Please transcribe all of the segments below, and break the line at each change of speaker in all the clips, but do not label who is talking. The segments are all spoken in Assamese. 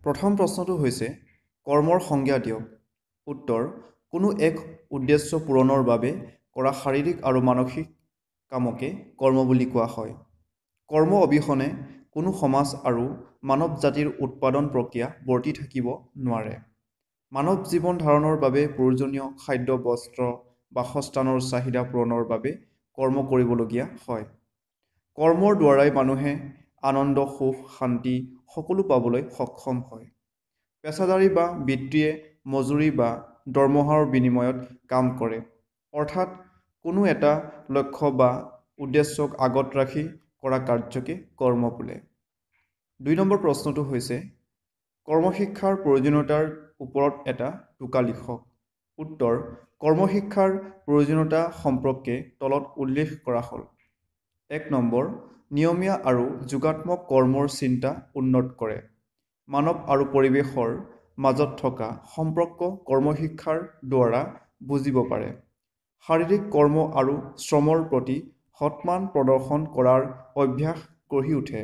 প্ৰথম প্ৰশ্নটো হৈছে কৰ্মৰ সংজ্ঞা দিয়ক। উত্তৰ: কোনো এক উদ্দেশ্য পূৰণৰ বাবে কৰা শাৰীৰিক আৰু মানসিক কামকে কৰ্ম বুলি কোৱা হয়। কৰ্ম অবিহনে কোনো সমাজ আৰু মানৱ জাতিৰ উৎপাদন প্ৰক্ৰিয়া বৰ্তি থাকিব নোৱাৰে। মানৱ জীৱন ধাৰণৰ বাবে প্ৰয়োজনীয় খাদ্য, বস্ত্ৰ, বাসস্থানৰ চাহিদা পূৰণৰ বাবে কৰ্ম কৰিবলগীয়া হয়। কৰ্মৰ দ্বাৰাই মানুহে আনন্দ, সুখ, শান্তি সকলো পাবলৈ সক্ষম হয়। পেছাদাৰী বা বৃত্তিয়ে মজুৰি বা দৰমহাৰ বিনিময়ত কাম কৰে, অৰ্থাৎ কোনো এটা লক্ষ্য বা উদ্দেশ্যক আগত ৰাখি কৰা কাৰ্যকে কৰ্ম বোলে। ২ নম্বৰ প্ৰশ্নটো হৈছে কৰ্মশিক্ষাৰ প্ৰয়োজনীয়তাৰ ওপৰত এটা টোকা লিখক। উত্তৰ: কৰ্মশিক্ষাৰ প্ৰয়োজনীয়তা সম্পৰ্কে তলত উল্লেখ কৰা হ'ল। ১ নম্বৰ, নিয়মীয়া আৰু যোগাত্মক কৰ্মৰ চিন্তা উন্নত কৰে। মানৱ আৰু পৰিৱেশৰ মাজত থকা সম্পৰ্ক কৰ্মশিক্ষাৰ দ্বাৰা বুজিব পাৰে। শাৰীৰিক কৰ্ম আৰু শ্ৰমৰ প্ৰতি সন্মান প্ৰদৰ্শন কৰাৰ অভ্যাস গঢ়ি উঠে।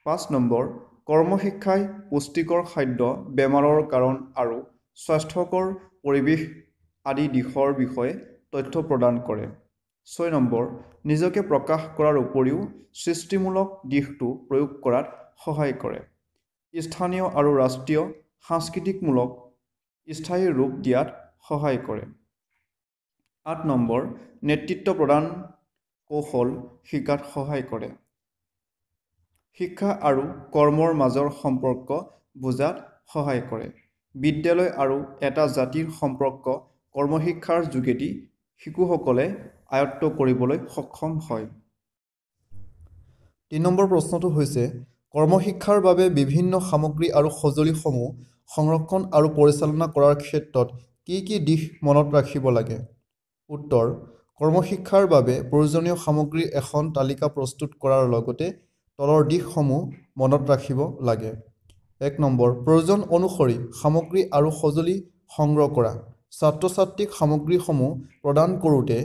৫ নম্বৰ, কৰ্মশিক্ষাই পুষ্টিকৰ খাদ্য, বেমাৰৰ কাৰণ আৰু স্বাস্থ্যকৰ পৰিৱেশ আদি দিশৰ বিষয়ে তথ্য প্ৰদান কৰে। ৬ নম্বৰ, নিজকে প্ৰকাশ কৰাৰ উপৰিও সৃষ্টিমূলক দিশটো প্ৰয়োগ কৰাত সহায় কৰে। স্থানীয় আৰু ৰাষ্ট্ৰীয় সাংস্কৃতিকমূলক স্থায়ী ৰূপ দিয়াত সহায় কৰে। ৮ নম্বৰ, নেতৃত্ব প্ৰদান কৌশল শিকাত সহায় কৰে। শিক্ষা আৰু কৰ্মৰ মাজৰ সম্পৰ্ক বুজাত সহায় কৰে। বিদ্যালয় আৰু এটা জাতিৰ সম্পৰ্ক কৰ্মশিক্ষাৰ যোগেদি শিশুসকলে আয়ত্ত কৰিবলৈ সক্ষম হয়। ৩ নম্বৰ প্ৰশ্নটো হৈছে কৰ্মশিক্ষাৰ বাবে বিভিন্ন সামগ্ৰী আৰু সঁজুলিসমূহ সংৰক্ষণ আৰু পৰিচালনা কৰাৰ ক্ষেত্ৰত কি কি দিশ মনত ৰাখিব লাগে? উত্তৰ: কৰ্মশিক্ষাৰ বাবে প্ৰয়োজনীয় সামগ্ৰীৰ এখন তালিকা প্ৰস্তুত কৰাৰ লগতে তলৰ দিশসমূহ মনত ৰাখিব লাগে। ১ নম্বৰ, প্ৰয়োজন অনুসৰি সামগ্ৰী আৰু সঁজুলি সংগ্ৰহ কৰা। ছাত্ৰ-ছাত্ৰীক সামগ্ৰীসমূহ প্ৰদান কৰোঁতে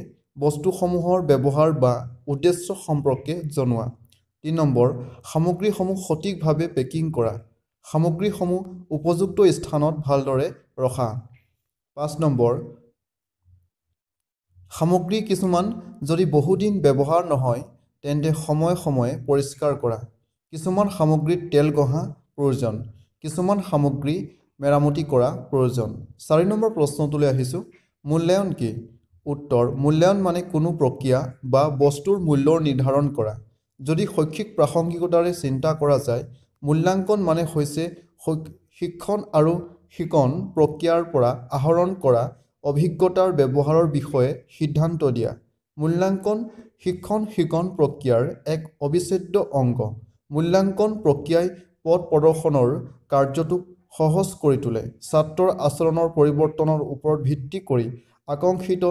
বস্তুসমূহৰ ব্যৱহাৰ বা উদ্দেশ্য সম্পৰ্কে জনোৱা। ৩ নম্বৰ, সামগ্ৰীসমূহ সঠিকভাৱে পেকিং কৰা। সামগ্ৰীসমূহ উপযুক্ত স্থানত ভালদৰে ৰখা। ৫ নম্বৰ, সামগ্ৰী কিছুমান যদি বহুদিন ব্যৱহাৰ নহয় তেন্তে সময়ে সময়ে পৰিষ্কাৰ কৰা। কিছুমান সামগ্ৰীত তেল ঘঁহা প্ৰয়োজন। কিছুমান সামগ্ৰী মেৰামতি কৰা প্ৰয়োজন। ৪ নম্বৰ প্ৰশ্নটোলৈ আহিছোঁ, মূল্যায়ন কি? উত্তৰ: মূল্যায়ন মানে কোনো প্ৰক্ৰিয়া বা বস্তুৰ মূল্য নিৰ্ধাৰণ কৰা। যদি শৈক্ষিক প্ৰাসংগিকতাৰে চিন্তা কৰা যায়, মূল্যাঙ্কন মানে হৈছে শিক্ষণ আৰু শিকন প্ৰক্ৰিয়াৰ পৰা আহৰণ কৰা অভিজ্ঞতাৰ ব্যৱহাৰৰ বিষয়ে সিদ্ধান্ত দিয়া। মূল্যাঙ্কন শিক্ষণ-শিকন প্ৰক্ৰিয়াৰ এক অবিচ্ছেদ্য অংগ। মূল্যাঙ্কন প্ৰক্ৰিয়াই পথ প্ৰদৰ্শনৰ কাৰ্যটোক সহজ কৰি তোলে। ছাত্ৰৰ আচৰণৰ পৰিৱৰ্তনৰ ওপৰত ভিত্তি কৰি আকাংক্ষিত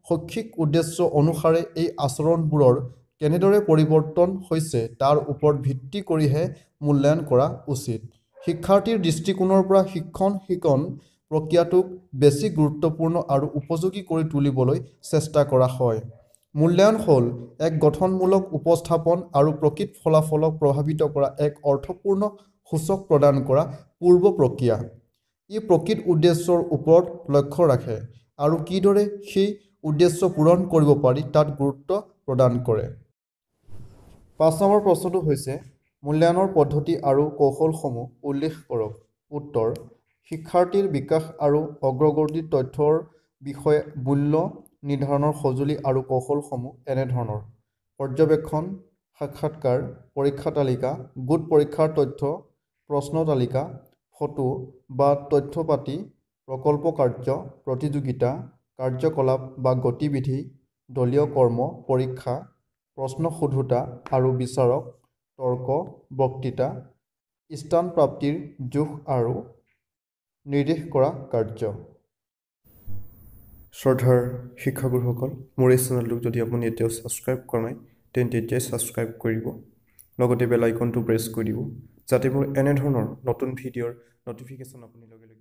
শৈক্ষিক উদ্দেশ্য অনুসাৰে এই আচৰণবোৰৰ কেনেদৰে পৰিৱৰ্তন হৈছে তাৰ ওপৰত ভিত্তি কৰিহে মূল্যায়ন কৰা উচিত। শিক্ষাৰ্থীৰ দৃষ্টিকোণৰ পৰা শিক্ষণ-শিকন প্ৰক্ৰিয়াটোক বেছি গুৰুত্বপূৰ্ণ আৰু উপযোগী কৰি তুলিবলৈ চেষ্টা কৰা হয়। মূল্যায়ন হ'ল এক গঠনমূলক উপস্থাপন আৰু প্ৰকৃত ফলাফলক প্ৰভাৱিত কৰা এক অৰ্থপূৰ্ণ সূচক প্ৰদান কৰা পূৰ্ব প্ৰক্ৰিয়া। ই প্ৰকৃত উদ্দেশ্যৰ ওপৰত লক্ষ্য ৰাখে আৰু কিদৰে সেই উদ্দেশ্য পূৰণ কৰিব পাৰি তাত গুৰুত্ব প্ৰদান কৰে। ৫ নম্বৰ প্ৰশ্নটো হৈছে মূল্যায়নৰ পদ্ধতি আৰু কৌশলসমূহ উল্লেখ কৰক। উত্তৰ: শিক্ষাৰ্থীৰ বিকাশ আৰু অগ্ৰগতিৰ তথ্যৰ বিষয়ে মূল্য নিৰ্ধাৰণৰ সঁজুলি আৰু কৌশলসমূহ এনেধৰণৰ: পৰ্যবেক্ষণ, সাক্ষাৎকাৰ, পৰীক্ষা তালিকা, গোট পৰীক্ষাৰ তথ্য, প্ৰশ্ন তালিকা, ফটো বা তথ্যপাতি, প্ৰকল্প কাৰ্য, প্ৰতিযোগিতা, কাৰ্যকলাপ বা গতিবিধি, দলীয় কৰ্ম, পৰীক্ষা, প্ৰশ্ন সোধোতা আৰু বিচাৰক, তৰ্ক, বক্তৃতা, স্থান প্ৰাপ্তিৰ জোখ আৰু নিৰ্দেশ কৰা কাৰ্য। শ্ৰদ্ধাৰ শিক্ষাগুৰুসকল, মোৰ এই চেনেলটোক যদি আপুনি এতিয়াও ছাবস্ক্ৰাইব কৰা নাই তেন্তে এতিয়াই ছাবস্ক্ৰাইব কৰিব, লগতে বেল আইকনটো প্ৰেছ কৰি দিব যাতে মোৰ এনেধৰণৰ নতুন ভিডিঅ'ৰ ন'টিফিকেশ্যন আপুনি লগে লগে